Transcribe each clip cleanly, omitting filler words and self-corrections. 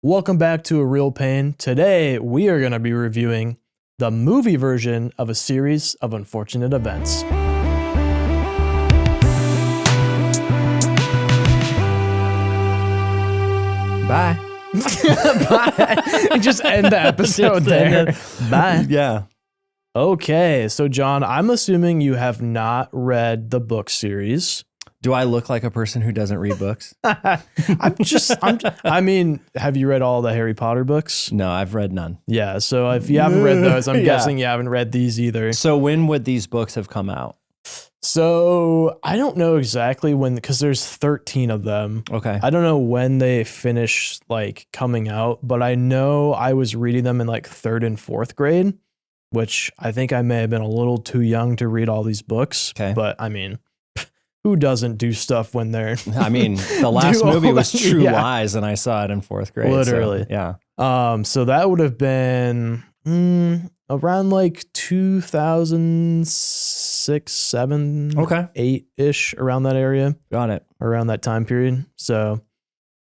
Welcome back to A Real Pain. Today, we are going to be reviewing the movie version of a series of unfortunate events. Bye. Bye. Just end the episode there. Bye. Yeah. Okay, so John, I'm assuming you have not read the book series. Do I look like a person who doesn't read books? I mean, have you read all the Harry Potter books? No, I've read none. Yeah, so if you haven't read those, I'm guessing you haven't read these either. So when would these books have come out? So I don't know exactly when, because there's 13 of them. Okay. I don't know when they finish like coming out, but I know I was reading them in like 3rd and 4th grade, which I think I may have been a little too young to read all these books. Okay. But I mean, who doesn't do stuff when they're... I mean, the last movie was True Lies, and I saw it in 4th grade. Literally. So, yeah. So that would have been around like 2006, 7, Okay. 8-ish, around that area. Got it. Around that time period. So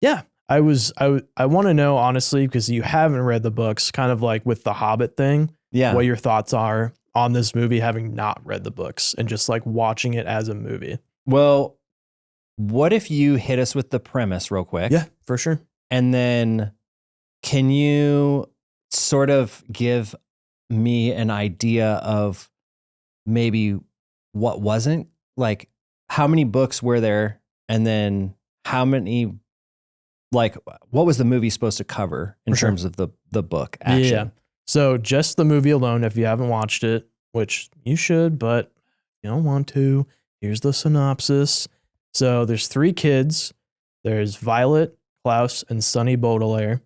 yeah, I want to know, honestly, because you haven't read the books, kind of like with the Hobbit thing, Yeah. what your thoughts are on this movie, having not read the books and just like watching it as a movie. Well, what if you hit us with the premise real quick? Yeah, for sure. And then can you sort of give me an idea of maybe what wasn't? Like, how many books were there? And then how many, like, what was the movie supposed to cover in terms of the book action? Yeah. So just the movie alone, if you haven't watched it, which you should, but you don't want to, here's the synopsis. So there's 3 kids. There's Violet, Klaus, and Sonny Baudelaire.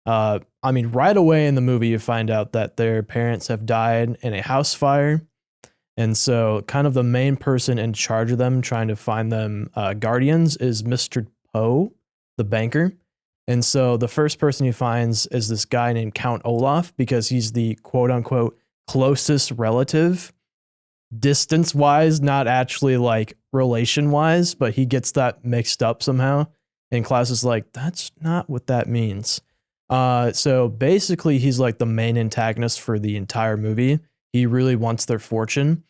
I mean, right away in the movie, you find out that their parents have died in a house fire. And so kind of the main person in charge of them, trying to find them guardians, is Mr. Poe, the banker. And so the first person he finds is this guy named Count Olaf, because he's the quote unquote closest relative, distance wise, not actually like relation wise, but he gets that mixed up somehow. And Klaus is like, that's not what that means. So basically he's like the main antagonist for the entire movie. He really wants their fortune.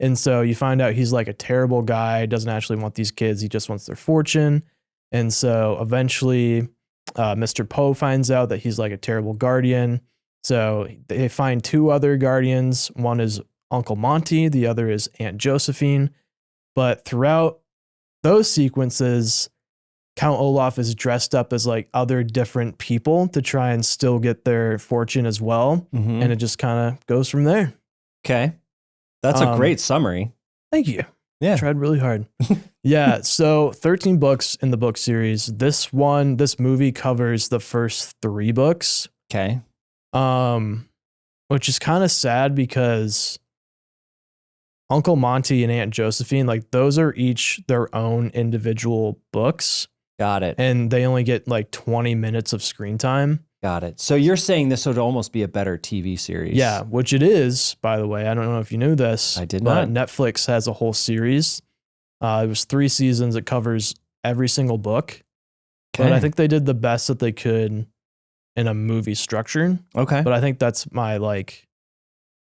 And so you find out he's like a terrible guy, doesn't actually want these kids. He just wants their fortune. And so eventually Mr. Poe finds out that he's like a terrible guardian. So they find 2 other guardians. One is Uncle Monty, the other is Aunt Josephine. But throughout those sequences, Count Olaf is dressed up as like other different people to try and still get their fortune as well. Mm-hmm. And it just kind of goes from there. Okay. That's a great summary. Thank you. Yeah. Tried really hard. Yeah. So 13 books in the book series. This movie covers the first 3 books. Okay. Which is kind of sad because Uncle Monty and Aunt Josephine, like those are each their own individual books. Got it. And they only get like 20 minutes of screen time. Got it. So you're saying this would almost be a better TV series? Yeah, which it is, by the way. I don't know if you knew this. I did but not. Netflix has a whole series. It was 3 seasons. It covers every single book. Okay. But I think they did the best that they could in a movie structure. Okay. But I think that's my like,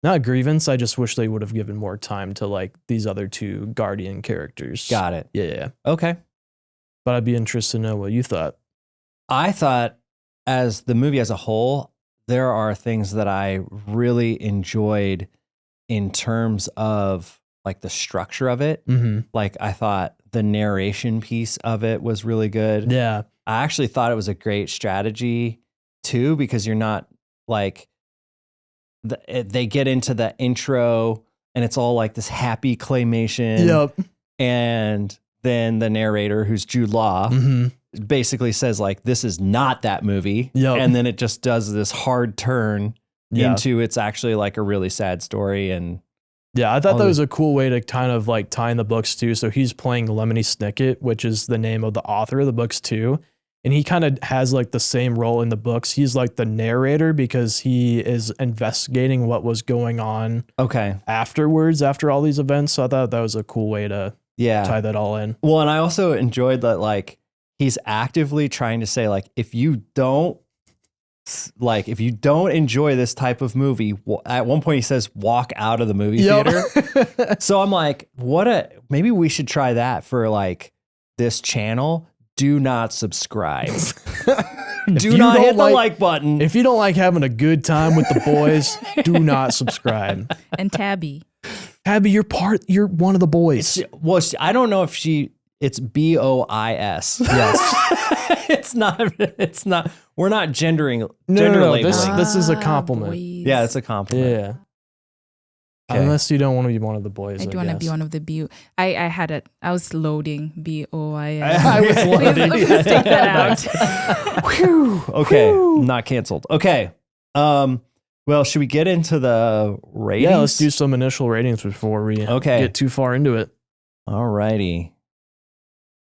not grievance. I just wish they would have given more time to like these other 2 guardian characters. Got it. Yeah. Okay. But I'd be interested to know what you thought. I thought, as the movie as a whole, there are things that I really enjoyed in terms of like the structure of it. Mm-hmm. Like I thought the narration piece of it was really good. Yeah. I actually thought it was a great strategy too, because you're not like, they get into the intro and it's all like this happy claymation. Yep. And then the narrator, who's Jude Law, basically says like, this is not that movie. Yep. And then it just does this hard turn into it's actually like a really sad story. And yeah, I thought that was a cool way to kind of like tie in the books too. So he's playing Lemony Snicket, which is the name of the author of the books too. And he kind of has like the same role in the books. He's like the narrator because he is investigating what was going on afterwards, after all these events. So I thought that was a cool way to tie that all in. Well, and I also enjoyed that like he's actively trying to say like, if you don't like, if you don't enjoy this type of movie, at one point he says, walk out of the movie theater. So I'm like, maybe we should try that for like this channel. Do not subscribe. Do not hit the like button. If you don't like having a good time with the boys, do not subscribe. And Tabby, you're one of the boys. I don't know if it's BOIS. Yes. It's not, we're not gender No, labeling. this is a compliment. boys. Yeah, it's a compliment. Yeah. Okay. Unless you don't want to be one of the boys. I do want to be one of the B. I was loading BOIS. I was loading. Please take that out. Whew. Okay. Not canceled. Okay. Well, should we get into the ratings? Yeah, let's do some initial ratings before we get too far into it. All righty.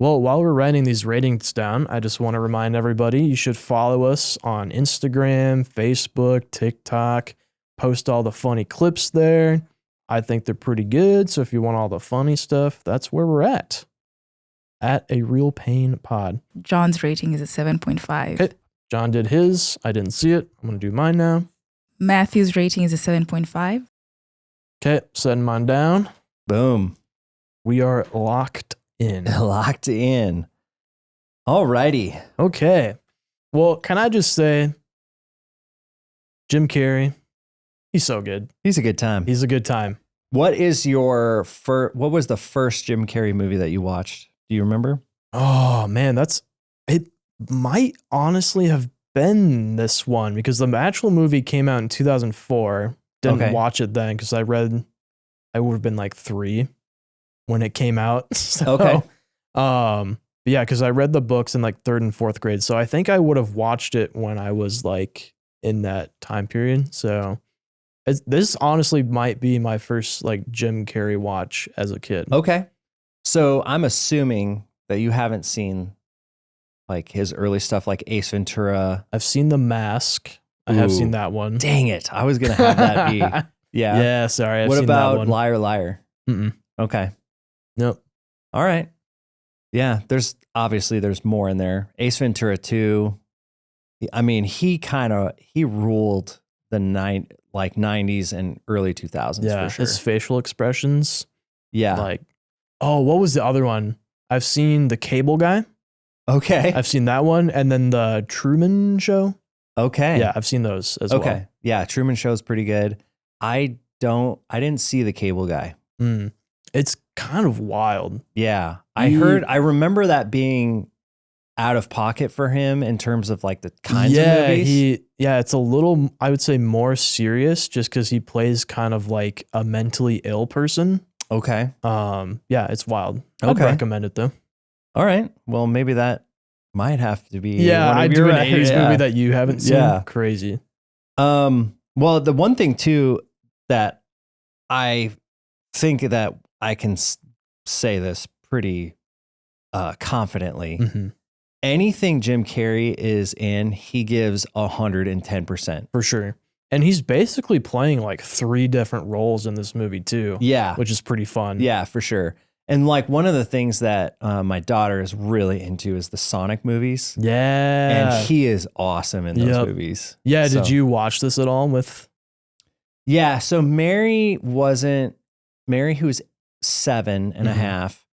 Well, while we're writing these ratings down, I just want to remind everybody you should follow us on Instagram, Facebook, TikTok. Post all the funny clips there. I think they're pretty good. So if you want all the funny stuff, that's where we're at A Real Pain Pod. John's rating is a 7.5. Okay. John did his. I didn't see it. I'm going to do mine now. Matthew's rating is a 7.5. Okay. Setting mine down. Boom. We are locked in. Locked in. All righty. Okay. Well, can I just say, Jim Carrey, he's so good. He's a good time. He's a good time. What was the first Jim Carrey movie that you watched? Do you remember? Oh man, it might honestly have been this one because the actual movie came out in 2004. Didn't watch it then because I would have been like 3 when it came out. So, yeah, because I read the books in like 3rd and 4th grade. So I think I would have watched it when I was like in that time period. So this honestly might be my first like Jim Carrey watch as a kid. Okay. So I'm assuming that you haven't seen like his early stuff like Ace Ventura. I've seen The Mask. I have seen that one. Dang it. I was going to have that be. Yeah. Yeah, sorry. What about Liar Liar? Mm-mm. Okay. Nope. All right. Yeah, there's more in there. Ace Ventura 2. I mean, he ruled the 90s and early 2000s for sure. His facial expressions. Yeah. Like, what was the other one? I've seen The Cable Guy. Okay. I've seen that one. And then The Truman Show. Okay. Yeah, I've seen those as well. Okay. Yeah, Truman Show's pretty good. I didn't see The Cable Guy. It's kind of wild. Yeah. I remember that being out of pocket for him in terms of like the kinds of movies. It's a little, I would say, more serious just because he plays kind of like a mentally ill person. Okay. Yeah, it's wild. I'd recommend it though. All right. Well, maybe that might have to be. Yeah, I do an 80s movie that you haven't seen. Yeah. Crazy. Well, the one thing too that I think that I can say this pretty confidently. Mm-hmm. Anything Jim Carrey is in, he gives 110%. For sure. And he's basically playing like 3 different roles in this movie too. Yeah. Which is pretty fun. Yeah, for sure. And like one of the things that my daughter is really into is the Sonic movies. Yeah. And he is awesome in those movies. Yeah. So, did you watch this at all with? Yeah. So Mary, who's 7 and a half,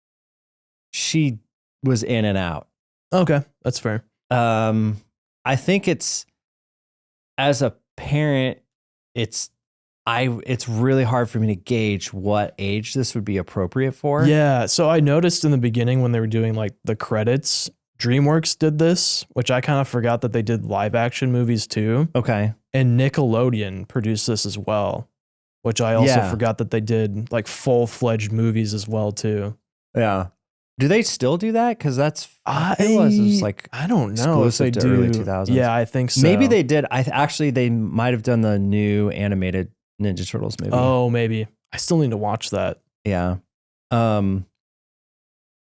she was in and out. Okay. That's fair. I think as a parent, it's really hard for me to gauge what age this would be appropriate for. Yeah. So I noticed in the beginning when they were doing like the credits, DreamWorks did this, which I kind of forgot that they did live action movies too. Okay. And Nickelodeon produced this as well, which I also forgot that they did like full-fledged movies as well too. Yeah. Do they still do that? Because that's I don't know if they do. Early 2000s. Yeah, I think so. Maybe they did. They might have done the new animated Ninja Turtles movie. Oh, maybe. I still need to watch that. Yeah.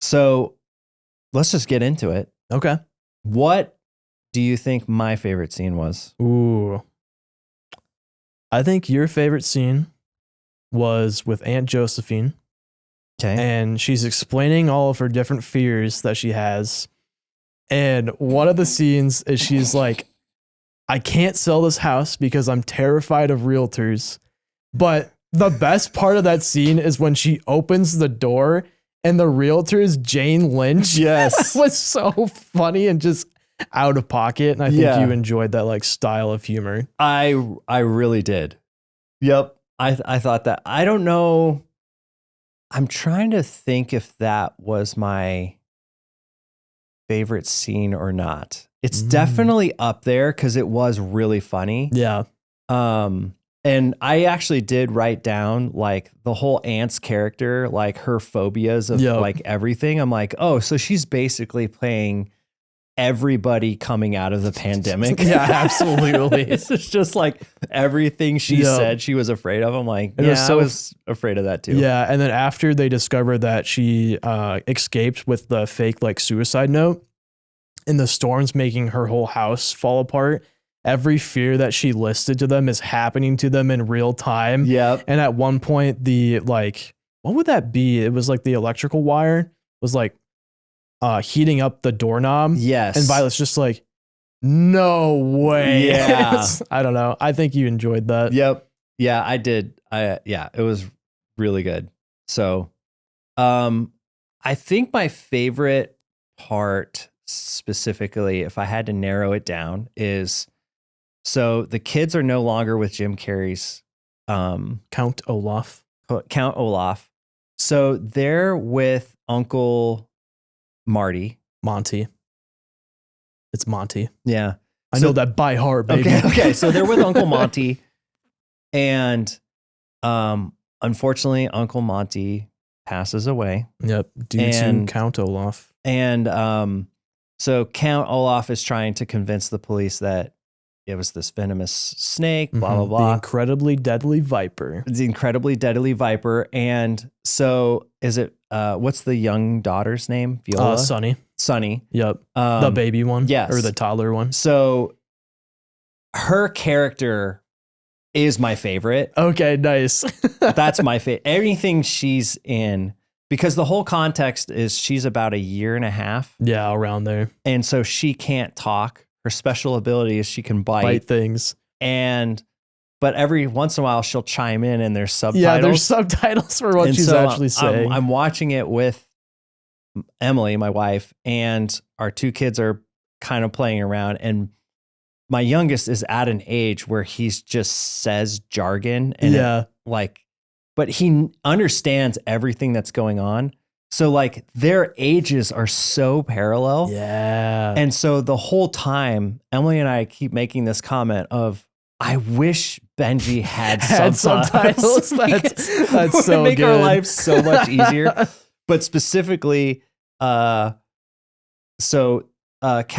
So let's just get into it. Okay. What do you think my favorite scene was? Ooh. I think your favorite scene was with Aunt Josephine. Okay. And she's explaining all of her different fears that she has. And one of the scenes is she's like, I can't sell this house because I'm terrified of realtors. But the best part of that scene is when she opens the door and the realtor is Jane Lynch. Yes. It was so funny and just out of pocket. And I think you enjoyed that like style of humor. I really did. Yep. I thought that. I don't know. I'm trying to think if that was my favorite scene or not. It's definitely up there because it was really funny. Yeah. And I actually did write down like the whole aunt's character, like her phobias of like everything. I'm like, oh, so she's basically playing everybody coming out of the pandemic. Yeah, absolutely. It's just like everything she said she was afraid of. I'm like, I was afraid of that too. Yeah. And then after they discovered that she escaped with the fake like suicide note and the storms making her whole house fall apart, every fear that she listed to them is happening to them in real time. Yep. And at one point, the like, what would that be? It was like the electrical wire was like heating up the doorknob. Yes. And Violet's just like, no way. Yeah. I don't know. I think you enjoyed that. Yep. Yeah, I did. It was really good. So, I think my favorite part specifically, if I had to narrow it down, is so the kids are no longer with Jim Carrey's Count Olaf. Count Olaf. So they're with Uncle Monty. It's Monty. Yeah. I know that by heart, baby. Okay. So they're with Uncle Monty. And unfortunately, Uncle Monty passes away. Yep. Due to Count Olaf. And so Count Olaf is trying to convince the police that it was this venomous snake, blah, blah, blah. The incredibly deadly viper. The incredibly deadly viper. And so is it, what's the young daughter's name? Viola? Sunny. Yep. The baby one. Yes. Or the toddler one. So her character is my favorite. Okay, nice. That's my favorite. Everything she's in, because the whole context is she's about a year and a half. Yeah, around there. And so she can't talk. Her special ability is she can bite things. But every once in a while she'll chime in and there's subtitles. Yeah, there's subtitles for what she's actually saying. I'm watching it with Emily, my wife, and our two kids are kind of playing around. And my youngest is at an age where he's just says jargon and but he understands everything that's going on. So like their ages are so parallel. Yeah. And so the whole time, Emily and I keep making this comment of, I wish Benji had subtitles. That's so make good. our lives so much easier. But specifically, Count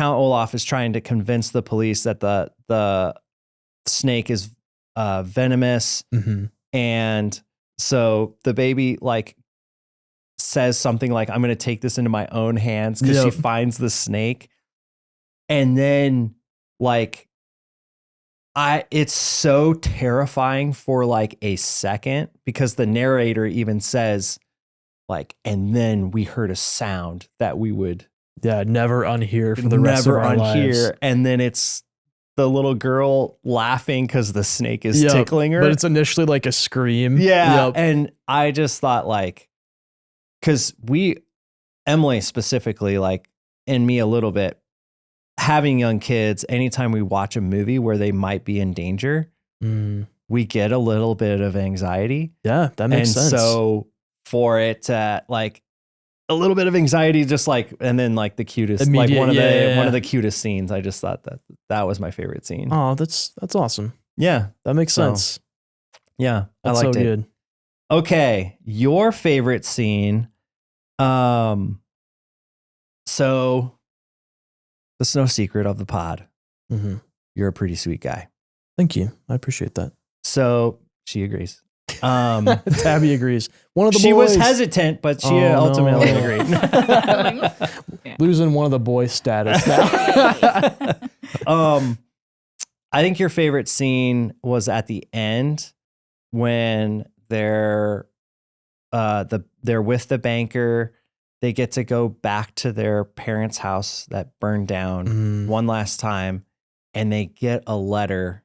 Olaf is trying to convince the police that the snake is venomous. Mm-hmm. And so the baby like says something like, I'm going to take this into my own hands, because she finds the snake. And then like, it's so terrifying for like a second, because the narrator even says like, and then we heard a sound that we would never unhear for the rest of our lives. And then it's the little girl laughing because the snake is tickling her. But it's initially like a scream. Yeah. Yep. And I just thought like, because Emily specifically, like, and me a little bit, having young kids, anytime we watch a movie where they might be in danger, we get a little bit of anxiety. Yeah, that makes sense. And so for it, like a little bit of anxiety, just like, and then like the cutest, like one of the cutest scenes. I just thought that was my favorite scene. Oh, that's awesome. Yeah, that makes sense. Yeah, that's I liked so it. Good. Okay, your favorite scene. So it's no secret of the pod. Mm-hmm. You're a pretty sweet guy. Thank you. I appreciate that. So she agrees. Tabby agrees. One of the she boys was hesitant, but she ultimately agreed. Losing one of the boys status now. I think your favorite scene was at the end when they're with the banker. They get to go back to their parents' house that burned down one last time. and they get a letter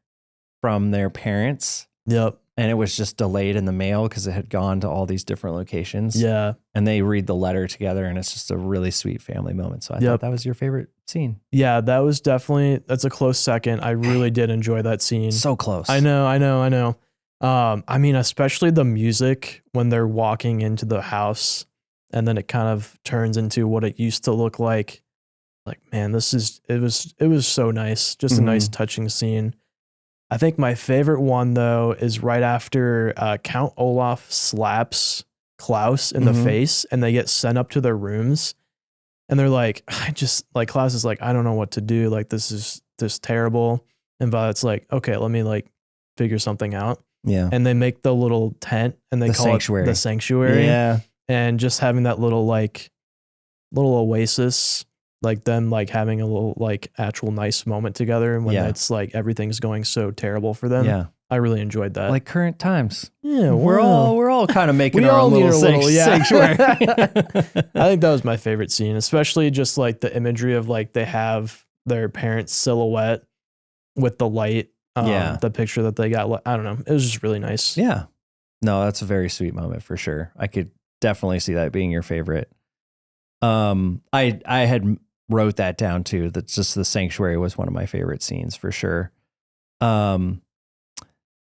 from their parents. Yep. And it was just delayed in the mail because it had gone to all these different locations. Yeah. And they read the letter together, and it's just a really sweet family moment. So I thought that was your favorite scene. Yeah, that's a close second. I really did enjoy that scene. So close. I know. I mean, especially the music when they're walking into the house and then it kind of turns into what it used to look like. Like, man, it was so nice. Just a nice touching scene. I think my favorite one though is right after Count Olaf slaps Klaus in the face and they get sent up to their rooms and they're like, Klaus is like, I don't know what to do. Like, this is terrible. And Violet's like, okay, let me like figure something out. Yeah. And they make the little tent and they call it the sanctuary. Yeah. And just having that little oasis, like them like having a little like actual nice moment together. And when it's like everything's going so terrible for them. Yeah. I really enjoyed that. Like current times. Yeah. We're all kind of making our own little sanctuary. I think that was my favorite scene, especially just like the imagery of like they have their parents' silhouette with the light. The picture that they got. I don't know. It was just really nice. Yeah. No, that's a very sweet moment for sure. I could definitely see that being your favorite. I had wrote that down too. That just the sanctuary was one of my favorite scenes for sure.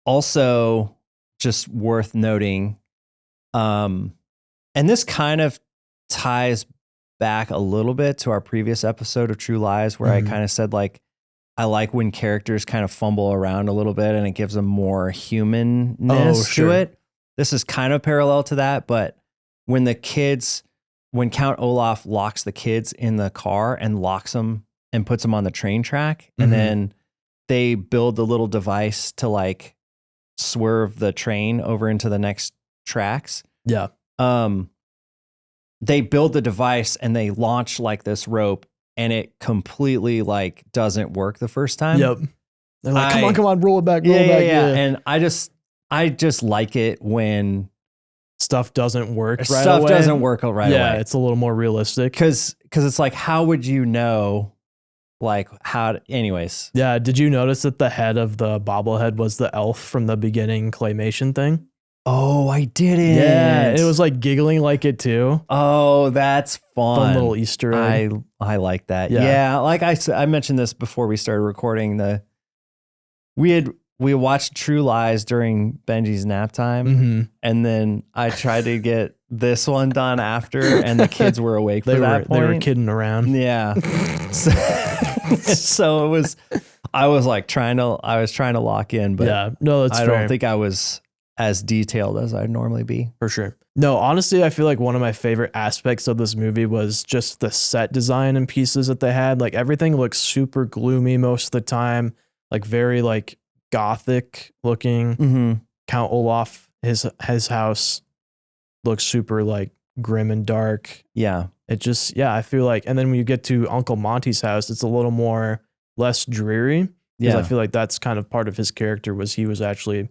Also just worth noting, and this kind of ties back a little bit to our previous episode of True Lies, where I kind of said like, I like when characters kind of fumble around a little bit and it gives them more humanness to it. This is kind of parallel to that, but when Count Olaf locks the kids in the car and locks them and puts them on the train track, and then they build the little device to like swerve the train over into the next tracks. Yeah. They build the device and they launch like this rope and it completely like doesn't work the first time. Yep. They're like, come on, roll it back, roll it back. Yeah. And I just like it when stuff doesn't work right away. Doesn't work right away. Yeah, it's a little more realistic. Because it's like, how would you know? Like anyways. Yeah. Did you notice that the head of the bobblehead was the elf from the beginning claymation thing? Oh, I didn't. Yeah. It was like giggling like it too. Oh, that's fun. Fun little Easter egg. I like that. Yeah. Like I mentioned this before we started recording. We watched True Lies during Benji's nap time. And then I tried to get this one done after and the kids were awake for that point. They were kidding around. Yeah. So it was, I was trying to lock in, but yeah, no, that's fair. I don't think I was as detailed as I'd normally be. For sure. No, honestly, I feel like one of my favorite aspects of this movie was just the set design and pieces that they had. Like everything looks super gloomy most of the time, like very like gothic looking. Count Olaf, his house looks super like grim and dark. Yeah. I feel like, and then when you get to Uncle Monty's house, it's a little more less dreary. Because I feel like that's kind of part of his character was he was actually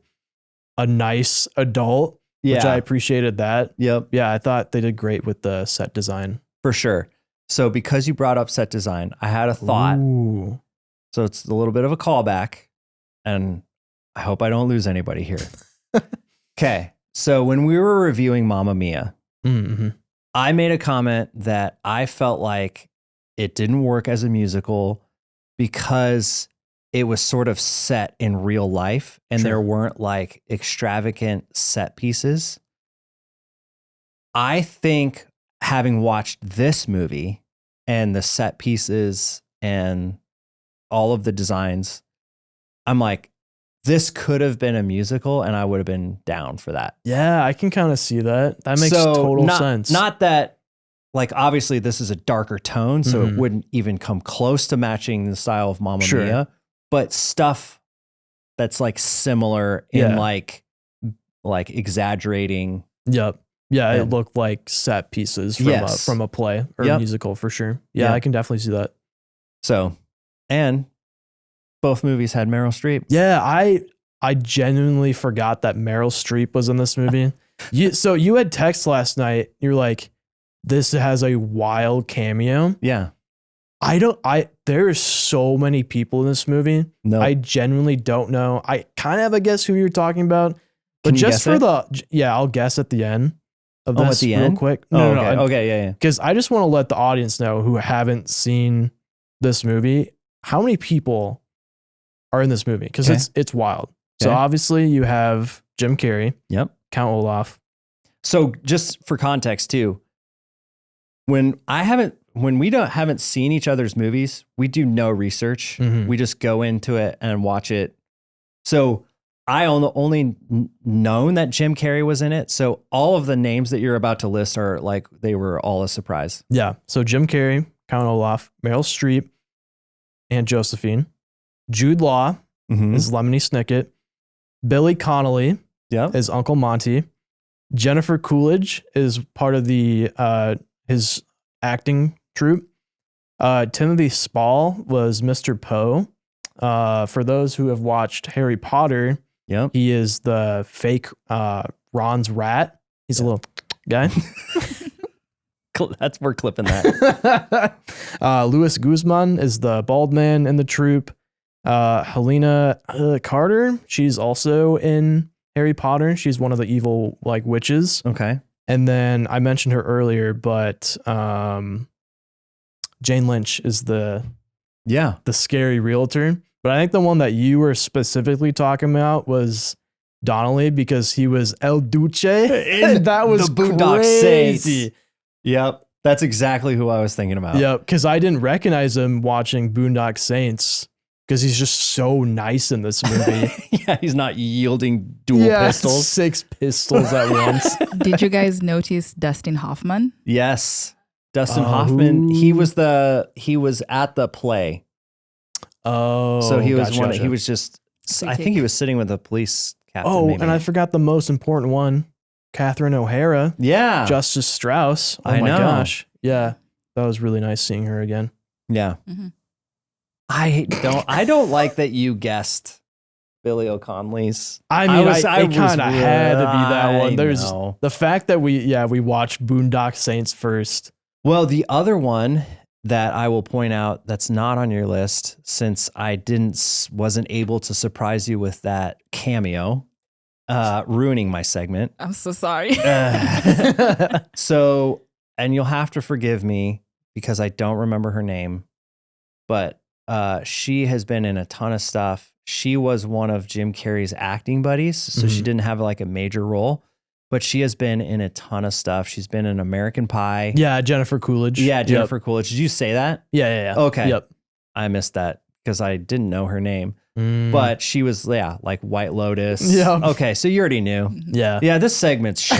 a nice adult, which I appreciated that. Yep. Yeah, I thought they did great with the set design. For sure. So because you brought up set design, I had a thought. Ooh. So it's a little bit of a callback, and I hope I don't lose anybody here. Okay. So when we were reviewing Mamma Mia, I made a comment that I felt like it didn't work as a musical because it was sort of set in real life and there weren't like extravagant set pieces. I think having watched this movie and the set pieces and all of the designs, I'm like, this could have been a musical and I would have been down for that. Yeah, I can kind of see that. That makes total sense. Not that, like, obviously this is a darker tone, so it wouldn't even come close to matching the style of Mamma Mia, but stuff that's like similar in like exaggerating. Yep. Yeah, it looked like set pieces from a play or a musical for sure. Yeah, I can definitely see that. So, and both movies had Meryl Streep. Yeah, I genuinely forgot that Meryl Streep was in this movie. So you had text last night. You're like, this has a wild cameo. Yeah. There's so many people in this movie. No. I genuinely don't know. I kind of have a guess who you're talking about, but Can you just guess for it? I'll guess at the end of Oh, at this the real end? quick. Oh, No, okay. no, Okay. Yeah. because I just want to let the audience know who haven't seen this movie, how many people are in this movie, because Okay. it's wild. So Okay. obviously you have Jim Carrey, Yep. Count Olaf. So just for context too, when we haven't seen each other's movies, we do no research. Mhm. We just go into it and watch it. So I only known that Jim Carrey was in it. So all of the names that you're about to list are like, they were all a surprise. Yeah. So Jim Carrey, Count Olaf, Meryl Streep, Aunt Josephine, Jude Law Mm-hmm. is Lemony Snicket, Billy Connolly Yep. is Uncle Monty, Jennifer Coolidge is part of the his acting troupe. Timothy Spall was Mr. Poe. For those who have watched Harry Potter, Yep. he is the fake Ron's rat. He's a little guy. We're clipping that. Louis Guzman is the bald man in the troupe. Helena Carter, she's also in Harry Potter. She's one of the evil like witches. Okay. And then I mentioned her earlier, but Jane Lynch is the scary realtor. But I think the one that you were specifically talking about was Donnelly, because he was El Duce. And that was the Boondock crazy. Saints. Yep. That's exactly who I was thinking about. Yeah, because I didn't recognize him watching Boondock Saints, because he's just so nice in this movie. Yeah, he's not yielding dual pistols. 6 pistols at once. Did you guys notice Dustin Hoffman? Yes. Dustin Oh. Hoffman, he was at the play. Oh, So he was gotcha. he was just, I think he was sitting with a police captain. Oh, maybe. and I forgot the most important one, Catherine O'Hara, Yeah. Justice Strauss. Oh I my know. gosh. Yeah. That was really nice seeing her again. Yeah. Mhm. I don't like that you guessed Billy O'Connelly's. I mean, it it kind of had to be that one. There's know. the fact that we watched Boondock Saints first. Well, the other one that I will point out that's not on your list, since I wasn't able to surprise you with that cameo, ruining my segment. I'm so sorry. So, and you'll have to forgive me because I don't remember her name, but she has been in a ton of stuff. She was one of Jim Carrey's acting buddies, so she Mhm. didn't have like a major role, but she has been in a ton of stuff. She's been in American Pie. Yeah, Jennifer Coolidge. Yeah, Yep. Jennifer Coolidge. Did you say that? Yeah. Okay. Yep. I missed that because I didn't know her name, Mm, but she was, like White Lotus. Yeah. Okay, so you already knew. yeah. Yeah, this segment's shot.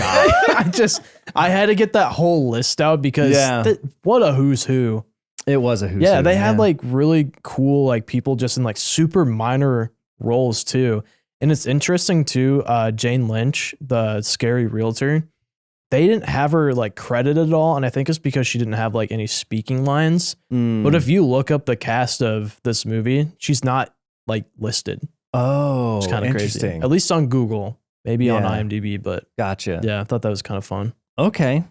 I had to get that whole list out because Yeah. what a who's who. It was a who's Yeah, who, they had like really cool like people just in like super minor roles too. And it's interesting too, Jane Lynch, the scary realtor, they didn't have her like credited at all. And I think it's because she didn't have like any speaking lines. Mm. But if you look up the cast of this movie, she's not like listed. Oh, It's kind of crazy. interesting. At least on Google, maybe on Yeah. IMDb. But Gotcha. yeah, I thought that was kind of fun. Okay.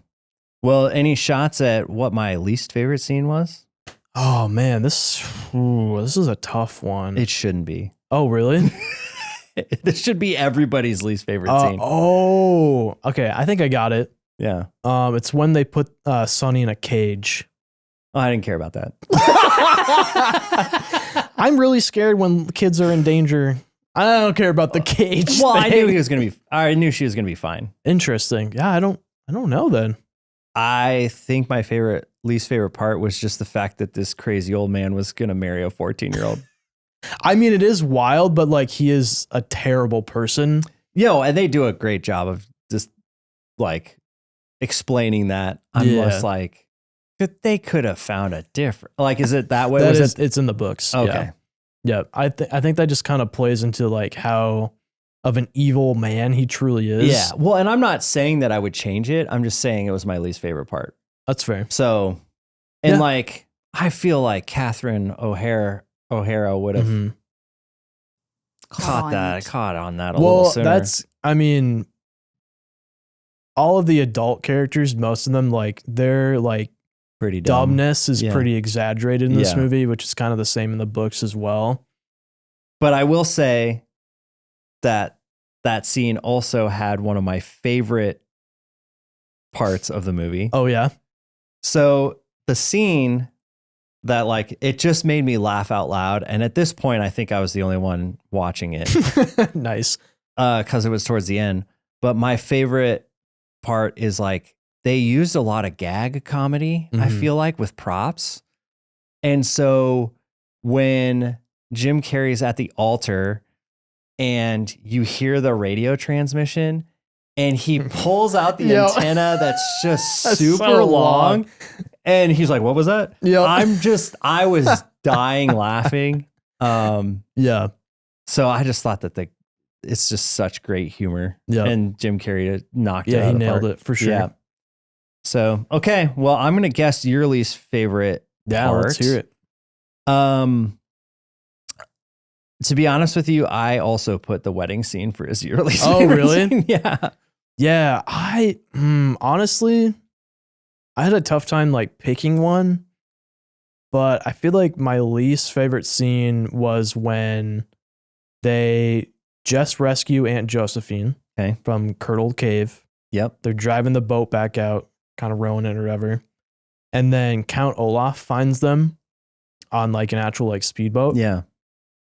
Well, any shots at what my least favorite scene was? Oh man, this is a tough one. It shouldn't be. Oh really? This should be everybody's least favorite scene. Oh, okay. I think I got it. Yeah. It's when they put Sonny in a cage. Oh, I didn't care about that. I'm really scared when kids are in danger. I don't care about the cage. Well, I thing. I knew she was gonna be fine. Interesting. Yeah, I don't know then. I think my least favorite part was just the fact that this crazy old man was gonna marry a 14-year-old. I mean, it is wild, but like he is a terrible person. And they do a great job of just like explaining that. I'm Yeah. just like, that they could have found a different. Like, is it that way? It's in the books. Okay. Yeah. I think that just kind of plays into like how of an evil man he truly is. Yeah. Well, and I'm not saying that I would change it. I'm just saying it was my least favorite part. That's fair. So, and Yeah. like, I feel like Catherine O'Hara would have Mhm. caught on that a little sooner. I mean, all of the adult characters, most of them, like they're like pretty dumb. dumbness is Yeah. pretty exaggerated in this Yeah. movie, which is kind of the same in the books as well. But I will say that scene also had one of my favorite parts of the movie. Oh yeah. So the scene that like, it just made me laugh out loud. And at this point, I think I was the only one watching it Nice. because it was towards the end. But my favorite part is like, they used a lot of gag comedy, I Mhm. feel like, with props. And so when Jim Carrey's at the altar and you hear the radio transmission and he pulls out the Yo. antenna that's just That's super so long. And he's like, what was that? Yep. I was dying laughing. Yeah. So I just thought that it's just such great humor. Yep. And Jim Carrey knocked it Yeah, out he of the nailed park. it for sure. Yeah. So, okay. Well, I'm going to guess your least favorite Yeah, part. let's hear it. To be honest with you, I also put the wedding scene for as your least Oh, favorite really? scene. Yeah. Yeah, honestly, I had a tough time like picking one, but I feel like my least favorite scene was when they just rescue Aunt Josephine Okay. from Curdled Cave. Yep. They're driving the boat back out, kind of rowing it or whatever. And then Count Olaf finds them on like an actual like speedboat. Yeah.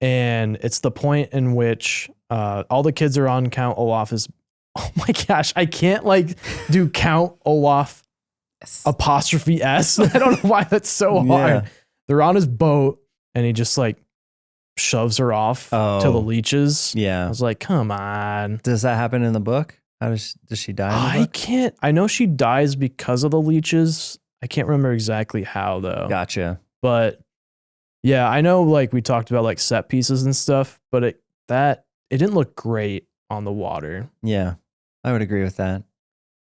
And it's the point in which all the kids are on Count Olaf's. Oh my gosh, I can't like do Count Olaf apostrophe S. I don't know why that's so hard. Yeah. They're on his boat and he just like shoves her off to the Oh. leeches. I Yeah. was like, come on. Does that happen in the book? How does she die in the I book? can't. I know she dies because of the leeches. I can't remember exactly how though. Gotcha. But yeah, I know like we talked about like set pieces and stuff, but it didn't look great on the water. Yeah. I would agree with that.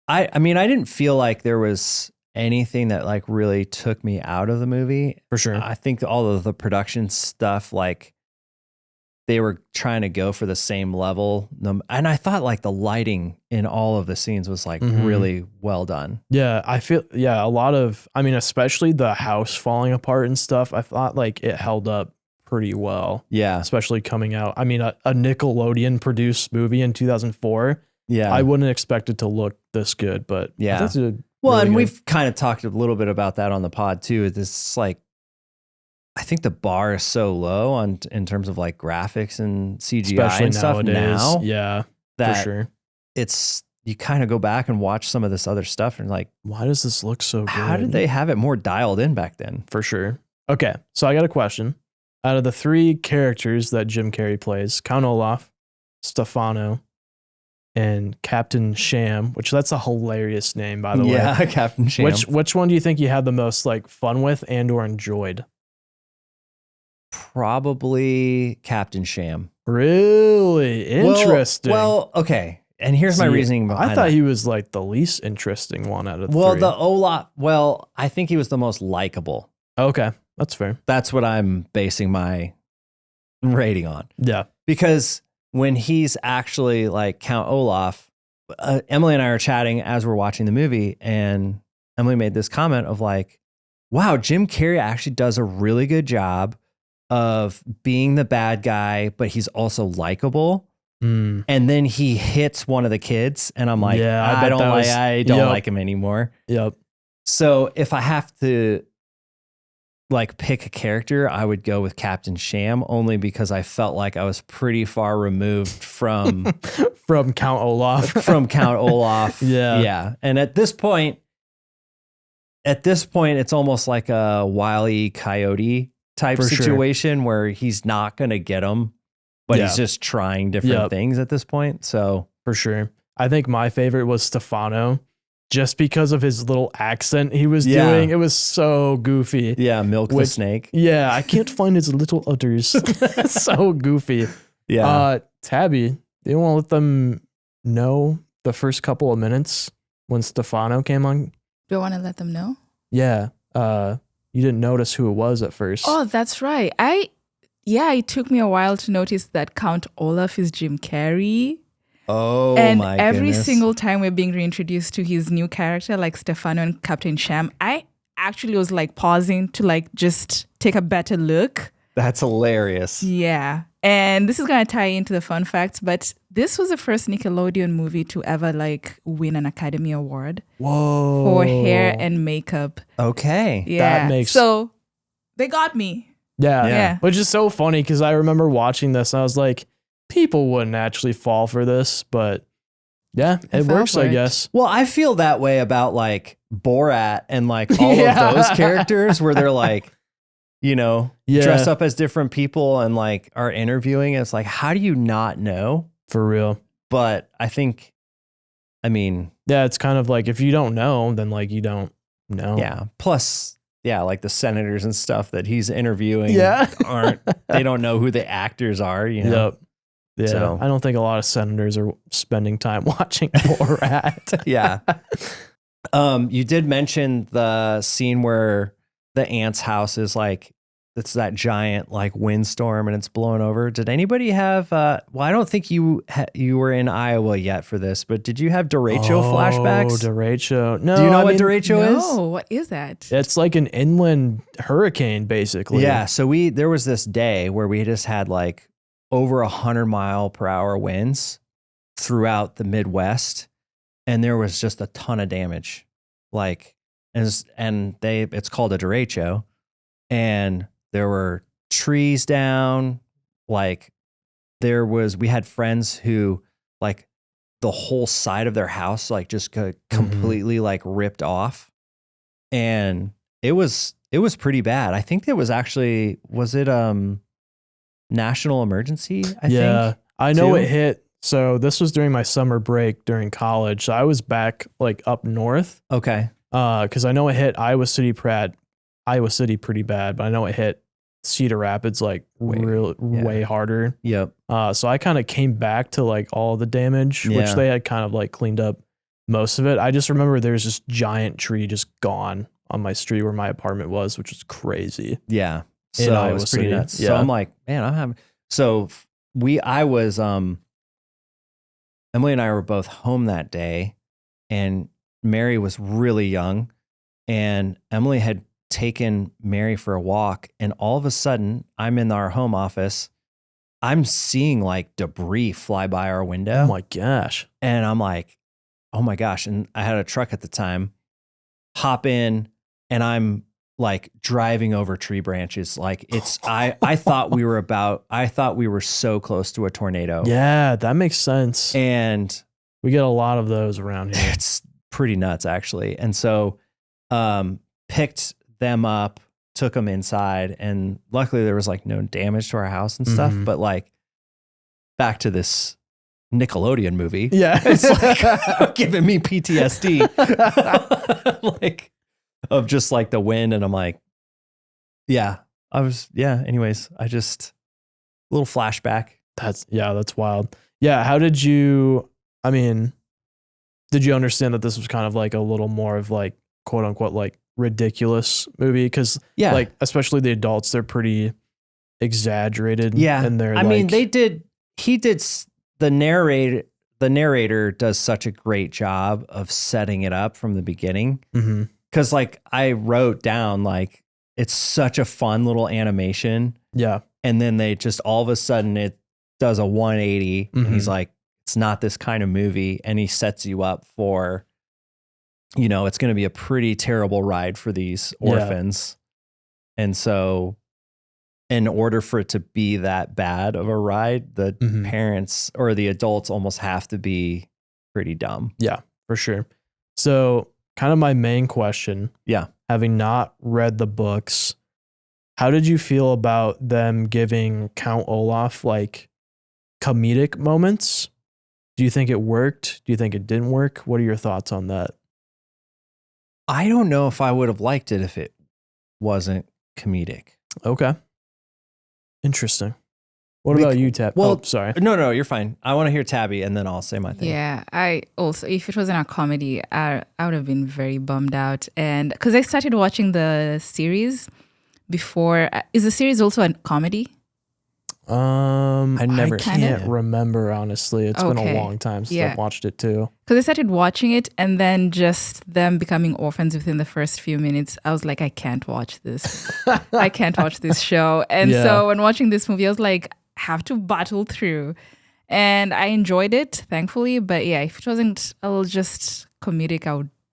I mean, I didn't feel like there was anything that like really took me out of the movie. For sure. I think all of the production stuff, like they were trying to go for the same level. And I thought like the lighting in all of the scenes was like Mhm. really well done. Yeah, I feel a lot of especially the house falling apart and stuff. I thought like it held up pretty well, Yeah. especially coming out. I mean, a Nickelodeon produced movie in 2004. Yeah. I wouldn't expect it to look this good, but Yeah. that's Well, really and good. we've kind of talked a little bit about that on the pod too. This like, I think the bar is so low in terms of like graphics and CGI especially and stuff nowadays. now Yeah, that for sure. it's, you kind of go back and watch some of this other stuff and like, Why does this look so good? how did they have it more dialed in back then? For sure. Okay, so I got a question. Out of the three characters that Jim Carrey plays, Count Olaf, Stefano, and Captain Sham, which that's a hilarious name, by the way. Yeah, Captain Sham. Which one do you think you had the most like fun with and or enjoyed? Probably Captain Sham. Really interesting. Well, okay. And here's my See, reasoning behind I thought that. he was like the least interesting one out of the Well, three. the Olaf, I think he was the most likable. Okay, that's fair. That's what I'm basing my rating on. Yeah. Because when he's actually like Count Olaf, Emily and I are chatting as we're watching the movie, and Emily made this comment of like, wow, Jim Carrey actually does a really good job of being the bad guy, but he's also likable. Mm. And then he hits one of the kids, and I'm like, Yeah, I I bet don't that like, was- I don't Yep. like him anymore. Yep. So if I have to like pick a character, I would go with Captain Sham, only because I felt like I was pretty far removed from From Count Olaf. from Count Olaf. Yeah. Yeah. And at this point, it's almost like a Wile E. Coyote type For sure. situation where he's not going to get him, but Yeah. he's just trying different Yep. things at this point. So For sure. I think my favorite was Stefano, just because of his little accent he was Yeah. doing. It was so goofy. yeah, Milk the Which- Snake. Yeah, I can't find his little udders. It's so goofy. Yeah. Tabby, do you want to let them know the first couple of minutes when Stefano came on? Do I want to let them know? Yeah. You didn't notice who it was at first. Oh, that's right. It took me a while to notice that Count Olaf is Jim Carrey. Oh And my every goodness. single time we're being reintroduced to his new character, like Stefano and Captain Sham, I actually was like pausing to like just take a better look. That's hilarious. Yeah. And this is going to tie into the fun facts, but this was the first Nickelodeon movie to ever like win an Academy Award Whoa. for hair and makeup. Okay. Yeah. So they got me. Yeah. Yeah. Which is so funny because I remember watching this and I was like, people wouldn't actually fall for this, but yeah, it fell works, for I it. guess. Well, I feel that way about like Borat and like all of those characters where they're like, dress up as different people and like are interviewing. It's like, how do you not know? For real. But I mean, yeah, it's kind of like if you don't know, then like you don't know. Yeah. Plus, like the senators and stuff that he's interviewing they don't know who the actors are, Yep. Yeah. So. I don't think a lot of senators are spending time watching Borat. Yeah. You did mention the scene where the aunt's house is like, it's that giant like windstorm and it's blowing over. Did anybody have, I don't think you were in Iowa yet for this, but did you have derecho flashbacks? Oh, derecho. No. Do you know what derecho is? No, what is that? It's like an inland hurricane, basically. Yeah. So there was this day where we just had like over 100-mile-per-hour winds throughout the Midwest. And there was just a ton of damage. Like, it's called a derecho. And there were trees down. Like we had friends who like the whole side of their house, like just completely like ripped off. And it was pretty bad. I think was it national emergency? I think. I know too? it hit. So this was during my summer break during college. So I was back like up north. Okay. Because I know it hit Iowa City pretty bad, but I know it hit Cedar Rapids like way harder. Yep. So I kind of came back to like all the damage, which they had kind of like cleaned up most of it. I just remember there's this giant tree just gone on my street where my apartment was, which was crazy. Yeah. In So it Iowa was pretty City. nuts. Yeah. So I'm like, man, Emily and I were both home that day, and Mary was really young, and Emily had taken Mary for a walk, and all of a sudden I'm in our home office. I'm seeing like debris fly by our window. Oh my gosh. And I'm like, oh my gosh. And I had a truck at the time, hop in, and I'm like driving over tree branches. Like I thought we were so close to a tornado. Yeah, that makes sense. And we get a lot of those around here. it's pretty nuts actually. And so, picked them up, took them inside, and luckily there was like no damage to our house and stuff. But like back to this Nickelodeon movie. Yeah. It's like giving me PTSD. Like of just like the wind. And I'm like, anyways, a little flashback. That's wild. Yeah. How did you understand that this was kind of like a little more of like quote unquote like ridiculous movie? Cause like, especially the adults, they're pretty exaggerated. Yeah. And they're the narrator does such a great job of setting it up from the beginning. Mm-hmm. Cause like I wrote down, like, it's such a fun little animation. Yeah. And then they just all of a sudden it does a 180 and he's like, it's not this kind of movie. And he sets you up for, it's going to be a pretty terrible ride for these orphans. And so in order for it to be that bad of a ride, the parents or the adults almost have to be pretty dumb. Yeah, for sure. So kind of my main question. Yeah. Having not read the books, how did you feel about them giving Count Olaf like comedic moments? Do you think it worked? Do you think it didn't work? What are your thoughts on that? I don't know if I would have liked it if it wasn't comedic. Okay. Interesting. What about you, Tab? Well, sorry. No, you're fine. I want to hear Tabby and then I'll say my thing. Yeah, I also, if it wasn't a comedy, I would have been very bummed out. And because I started watching the series before, is the series also a comedy? never- I can't Kinda. remember, honestly. It's been a Okay. long time since Yeah. I've watched it too. Because I started watching it and then just them becoming orphans within the first few minutes, I was like, I can't watch this. I can't watch this show. And Yeah. so when watching this movie, I was like, have to battle through. And I enjoyed it, thankfully. But yeah, if it wasn't a little just comedic,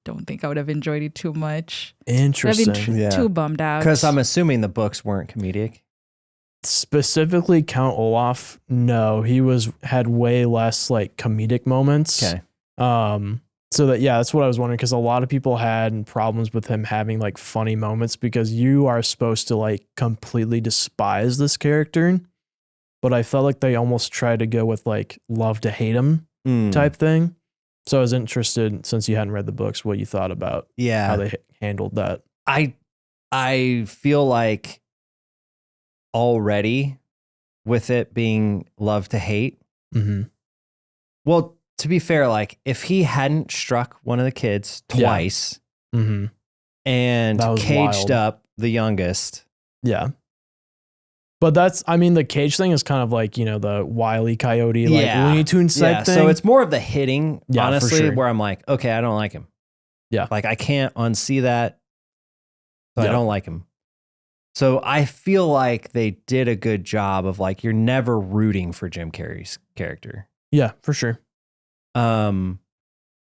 don't think I would have enjoyed it too much. I've Interesting. been Yeah. too bummed out. Because I'm assuming the books weren't comedic. Specifically, Count Olaf, no, he had way less like comedic moments. Okay. So that's what I was wondering, because a lot of people had problems with him having like funny moments because you are supposed to like completely despise this character. But I felt like they almost tried to go with like love to hate him type thing. So I was interested, since you hadn't read the books, what you thought about Yeah. how they handled that. I feel like already with it being love to hate. Mm-hmm. Well, to be fair, like if he hadn't struck one of the kids twice Mm-hmm. and That was caged wild. up the youngest. Yeah. But the cage thing is kind of like, the Wile E. Coyote, like Yeah. Looney Tunes type thing. So it's more of the hitting, Yeah, for honestly, sure. where I'm like, okay, I don't like him. Yeah. Like I can't unsee that. So Yeah. I don't like him. So I feel like they did a good job of like, you're never rooting for Jim Carrey's character. Yeah, for sure.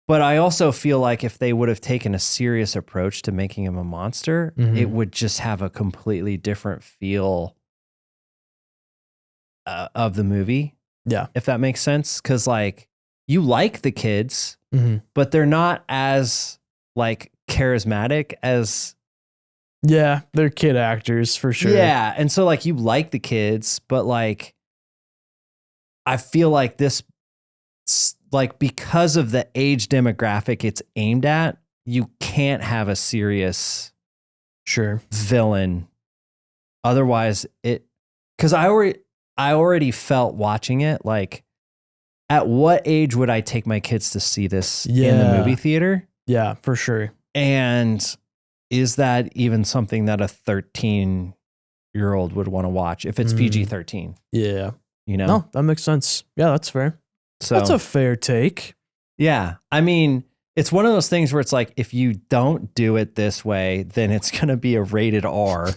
But I also feel like if they would have taken a serious approach to making him a monster, Mhm. it would just have a completely different feel of the movie. Yeah. If that makes sense. Cause like you like the kids, Mm-hmm. but they're not as like charismatic as Yeah, they're kid actors for sure. Yeah. And so like you like the kids, but like I feel like this, like because of the age demographic it's aimed at, you can't have a serious Sure. villain. Otherwise because I already felt watching it like, at what age would I take my kids to see this in the Yeah. movie theater? Yeah, for sure. And is that even something that a 13-year-old would want to watch if it's Mm. PG-13? Yeah. You know? No, that makes sense. Yeah, that's fair. So That's a fair take. yeah. I mean, it's one of those things where it's like, if you don't do it this way, then it's going to be a rated R.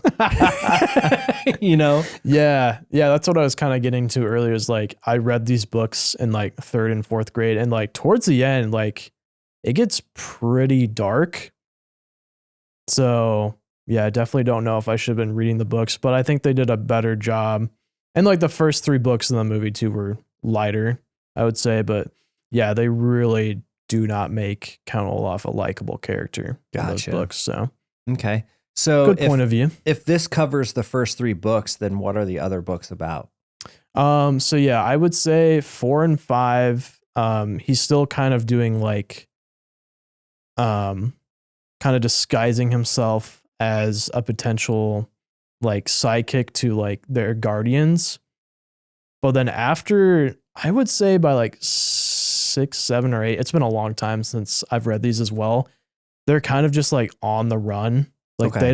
You know? Yeah. Yeah, that's what I was kind of getting to earlier, is like I read these books in like 3rd and 4th grade, and like towards the end, like it gets pretty dark. So yeah, I definitely don't know if I should have been reading the books, but I think they did a better job. And like the first 3 books in the movie too were lighter, I would say. But yeah, they really do not make Count Olaf a likable character in those Gotcha. books. So Okay. So good point of view. if this covers the first 3 books, then what are the other books about? So yeah, I would say 4 and 5. He's still kind of doing like, kind of disguising himself as a potential like sidekick to like their guardians. But then after, I would say by like 6, 7, or 8, it's been a long time since I've read these as well. They're kind of just like on the run. Like Okay.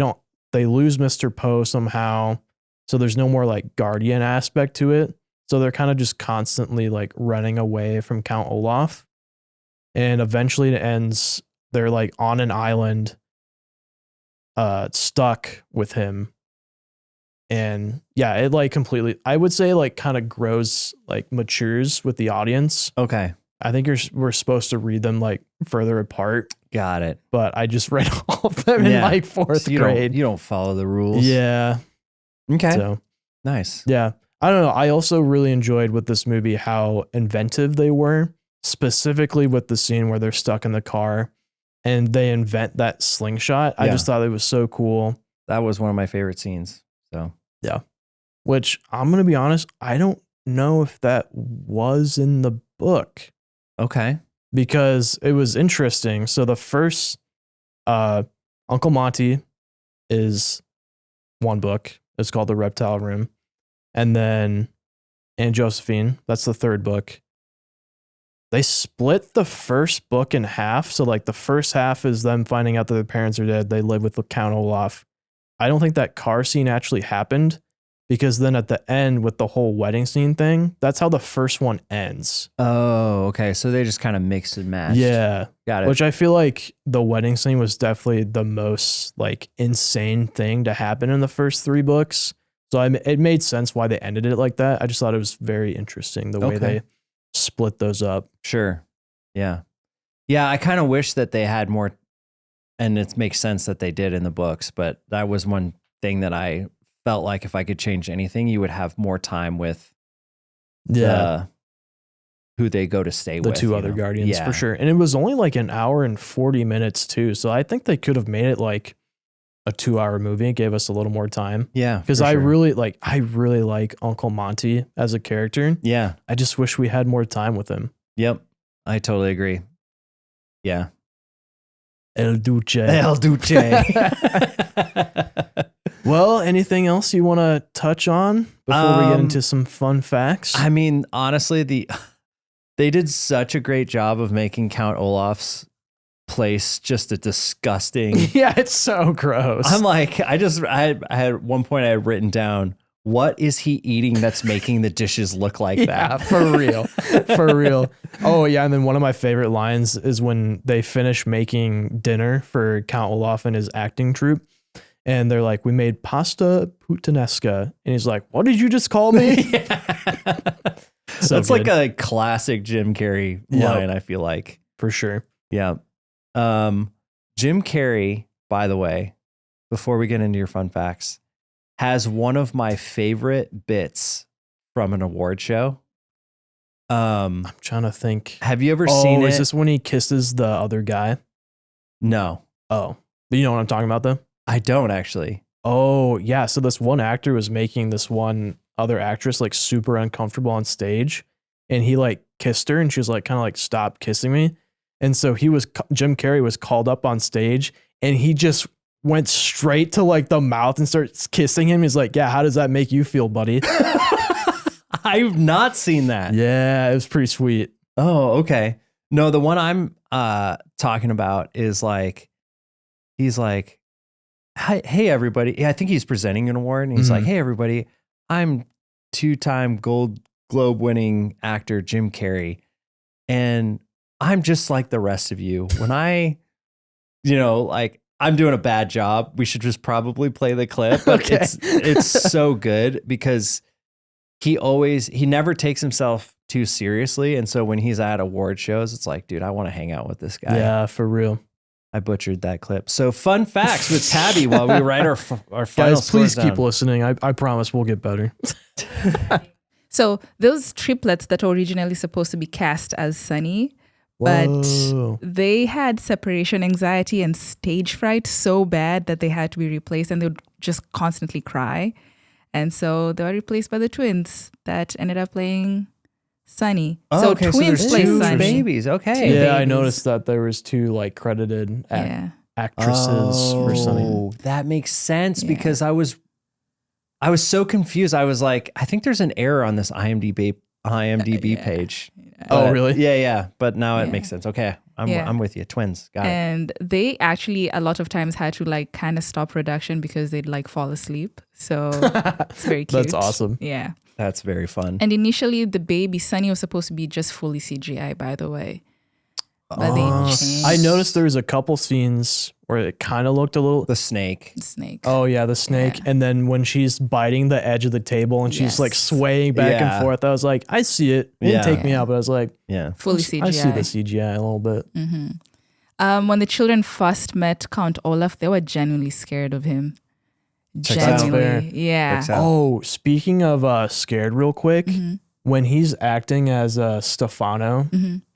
they lose Mr. Poe somehow. So there's no more like guardian aspect to it. So they're kind of just constantly like running away from Count Olaf. And eventually it ends, they're like on an island, stuck with him. And yeah, it like completely, I would say like kind of grows, like matures with the audience. Okay. I think we're supposed to read them like further apart, Got it. but I just read all of them in Yeah. like 4th So you grade. don't follow the rules. Yeah. Okay. So Nice. yeah, I don't know. I also really enjoyed with this movie how inventive they were, specifically with the scene where they're stuck in the car and they invent that slingshot. I Yeah. just thought it was so cool. That was one of my favorite scenes. So Which I'm going to be honest, I don't know if that was in the book, okay. because it was interesting. So the first, Uncle Monty is one book. It's called The Reptile Room. And then Aunt Josephine, that's the 3rd book. They split the first book in half. So like the first half is them finding out that their parents are dead. They live with Count Olaf. I don't think that car scene actually happened, because then at the end with the whole wedding scene thing, that's how the first one ends. Oh, okay. So they just kind of mixed and matched. Yeah. Got it. Which I feel like the wedding scene was definitely the most like insane thing to happen in the first 3 books. So it made sense why they ended it like that. I just thought it was very interesting the way they split those up. Sure. Yeah. Yeah. I kind of wish that they had more, and it makes sense that they did in the books, but that was one thing that I felt like if I could change anything, you would have more time with who they go to stay with. The 2 other guardians for sure. And it was only like an hour and 40 minutes too. So I think they could have made it like a 2-hour movie. It gave us a little more time. Yeah. Because I really like Uncle Monty as a character. Yeah. I just wish we had more time with him. Yep. I totally agree. Yeah. El Duce. El Duce. Well, anything else you want to touch on before we get into some fun facts? I mean, honestly, they did such a great job of making Count Olaf's place just a disgusting. Yeah, it's so gross. I'm like, I had at one point I had written down, what is he eating that's making the dishes look like that? For real. For real. Oh, yeah. And then one of my favorite lines is when they finish making dinner for Count Olaf and his acting troupe. And they're like, we made pasta puttanesca. And he's like, what did you just call me? So that's good. like a classic Jim Carrey line, I feel like. For sure. Yeah. Jim Carrey, by the way, before we get into your fun facts, has one of my favorite bits from an award show. I'm trying to think. Have you ever seen it? Is this when he kisses the other guy? No. Oh, you know what I'm talking about though? I don't actually. Oh, yeah. So this one actor was making this one other actress like super uncomfortable on stage, and he like kissed her and she was like kind of like, stop kissing me. And so Jim Carrey was called up on stage and he just went straight to like the mouth and starts kissing him. He's like, yeah, how does that make you feel, buddy? I've not seen that. Yeah, it was pretty sweet. Oh, okay. No, the one I'm talking about is like, he's like, hey everybody. Yeah, I think he's presenting an award and he's like, hey everybody, I'm 2-time Gold Globe winning actor Jim Carrey. And I'm just like the rest of you. When I'm doing a bad job, we should just probably play the clip. But Okay. it's so good because he never takes himself too seriously. And so when he's at award shows, it's like, dude, I want to hang out with this guy. Yeah, for real. I butchered that clip. So fun facts with Tabby while we write our final Guys, please scores keep down. listening. I promise we'll get better. So those triplets that were originally supposed to be cast as Sunny, but Whoa. they had separation anxiety and stage fright so bad that they had to be replaced, and they would just constantly cry. And so they were replaced by the twins that ended up playing Sunny. Oh, so okay, twins so play there's 2 Sunny. babies. Okay. Two Yeah, I babies. noticed that there was 2 like credited actresses for Sunny. Oh, that makes sense Yeah. because I was so confused. I was like, I think there's an error on this IMDb Yeah. page. Oh, But- really? Yeah. But now it Yeah. makes sense. Okay. Yeah. I'm with you. Twins. Got it. And they actually a lot of times had to like kind of stop production because they'd like fall asleep. So it's very cute. That's awesome. Yeah. That's very fun. And initially the baby Sunny was supposed to be just fully CGI, by the way. But they changed I noticed there was a couple scenes where it kind of looked a little. The snake. the snake. Oh yeah, the snake, Yeah. and then when she's biting the edge of the table and she's like Yes. swaying back Yeah. and forth, I was like, I see it. It didn't Yeah. take me out, but I was like, Yeah. Fully CGI. I see the CGI a little bit. When the children first met Count Olaf, they were genuinely scared of him. Checks out. Genuinely. Yeah. Checks out. Oh, speaking of scared, real quick, Mm-hmm. when he's acting as Stefano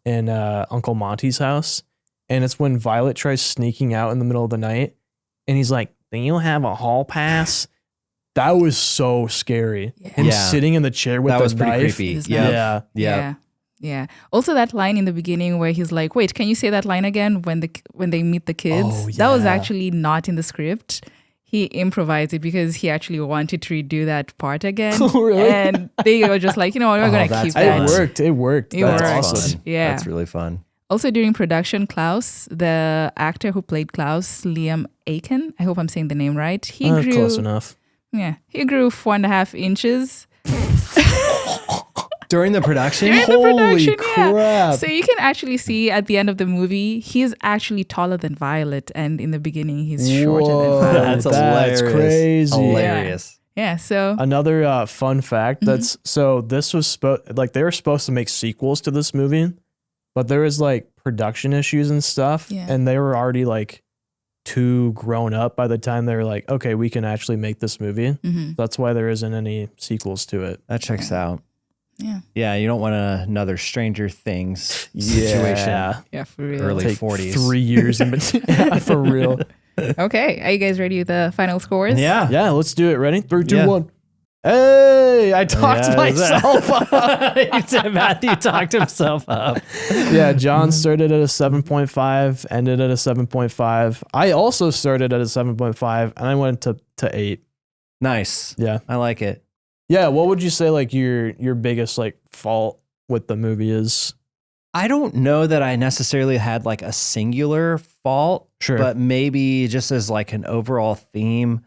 in Uncle Monty's house, and it's when Violet tries sneaking out in the middle of the night, and he's like, "Do you have a hall pass?" That was so scary. Him Yeah. sitting in the chair with That the was pretty knife. creepy. His Yeah. knife. Yeah. Yeah. Yeah. Also that line in the beginning where he's like, "Wait, can you say that line again?" when they meet the kids. Oh, That was yeah. actually not in the script. He improvised it because he actually wanted to redo that part again. Oh, really? And they were just like, you know what, we're going to that's keep fun. that. It worked. It worked. It That's worked. awesome. Yeah. That's really fun. Also during production, Klaus, the actor who played Klaus, Liam Aiken, I hope I'm saying the name right. He grew Close enough. Yeah, he grew 4.5 inches. During the production? During the Holy production, yeah. crap. So you can actually see at the end of the movie, he's actually taller than Violet, and in the beginning, he's shorter than Whoa, Violet. That's hilarious. crazy. Hilarious. Yeah, so Another fun fact that's so this was they were supposed to make sequels to this movie, but there was like production issues and stuff, Yeah. and they were already like too grown up by the time they were like, okay, we can actually make this movie. That's why there isn't any sequels to it. That checks out. yeah, Yeah, you don't want another Stranger Things situation. yeah, for real. Early Take 40s. 3 years in between. Yeah, for real. Okay, are you guys ready with the final scores? Yeah. Yeah, let's do it. Ready? 3, 2, Yeah. 1. Hey, I talked Yeah, myself up. Matthew talked himself up. Yeah, John started at a 7.5, ended at a 7.5. I also started at a 7.5, and I went to 8. Nice. Yeah. I like it. Yeah, what would you say like your biggest like fault with the movie is? I don't know that I necessarily had like a singular fault, Sure. but maybe just as like an overall theme,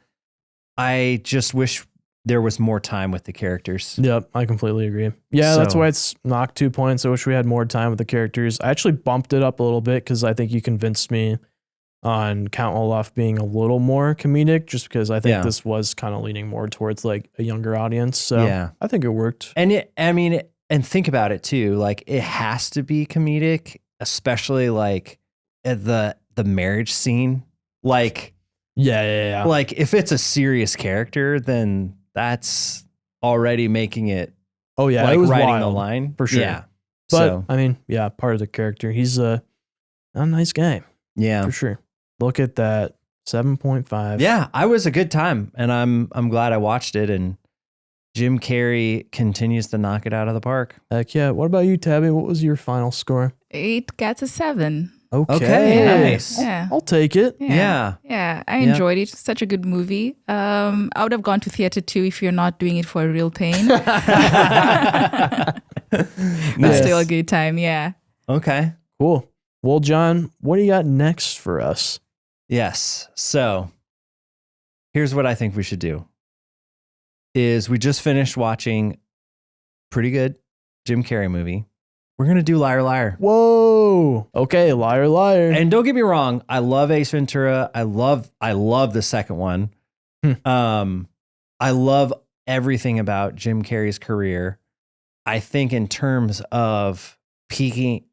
I just wish there was more time with the characters. Yep, I completely agree. Yeah, that's So- why it's knocked 2 points. I wish we had more time with the characters. I actually bumped it up a little bit because I think you convinced me on Count Olaf being a little more comedic, just because I think Yeah. this was kind of leaning more towards like a younger audience. So Yeah. I think it worked. And and think about it too. Like it has to be comedic, especially like at the marriage scene. Like, Yeah. like if it's a serious character, then that's already making it Oh yeah, like it was writing wild, the line for sure. Yeah. But So I mean, yeah, part of the character. He's a nice guy yeah. for sure. Look at that, 7.5. Yeah, I was a good time, and I'm glad I watched it. And Jim Carrey continues to knock it out of the park. Heck yeah. What about you, Tabby? What was your final score? 8 gets a 7. Okay, nice. Yeah. I'll take it. Yeah. Yeah, I Yeah. enjoyed it. Such a good movie. I would have gone to theater too if you're not doing it for a real pain. But Nice. still a good time. Yeah. Okay. Cool. Well, John, what do you got next for us? Yes. So here's what I think we should do is we just finished watching pretty good Jim Carrey movie. We're going to do Liar Liar. Whoa. Okay, liar, liar. And don't get me wrong, I love Ace Ventura. I love the second one. I love everything about Jim Carrey's career. I think in terms of picking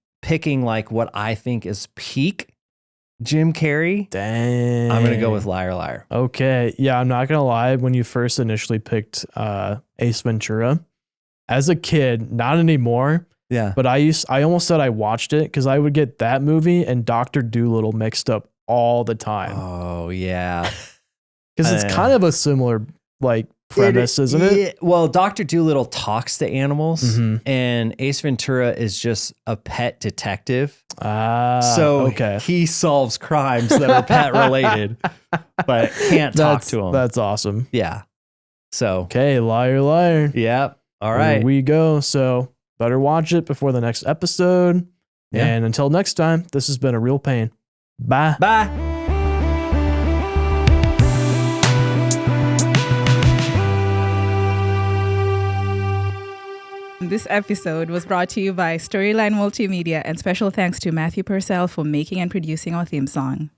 like what I think is peak Jim Carrey, Dang. I'm going to go with Liar Liar. Okay. Yeah, I'm not going to lie. When you first initially picked Ace Ventura, as a kid, not anymore, Yeah. but I almost said I watched it because I would get that movie and Dr. Dolittle mixed up all the time. Oh, yeah. Because it's kind of a similar like premise, isn't it? Well, Dr. Dolittle talks to animals, Mhm. and Ace Ventura is just a pet detective. So okay. he solves crimes that are pet related, but can't talk to them. That's awesome. Yeah. So, Okay, liar, liar. yep. All Here right. we go. So better watch it before the next episode. Yeah. And until next time, this has been a real pain. Bye. Bye. This episode was brought to you by Storyline Multimedia, and special thanks to Matthew Purcell for making and producing our theme song.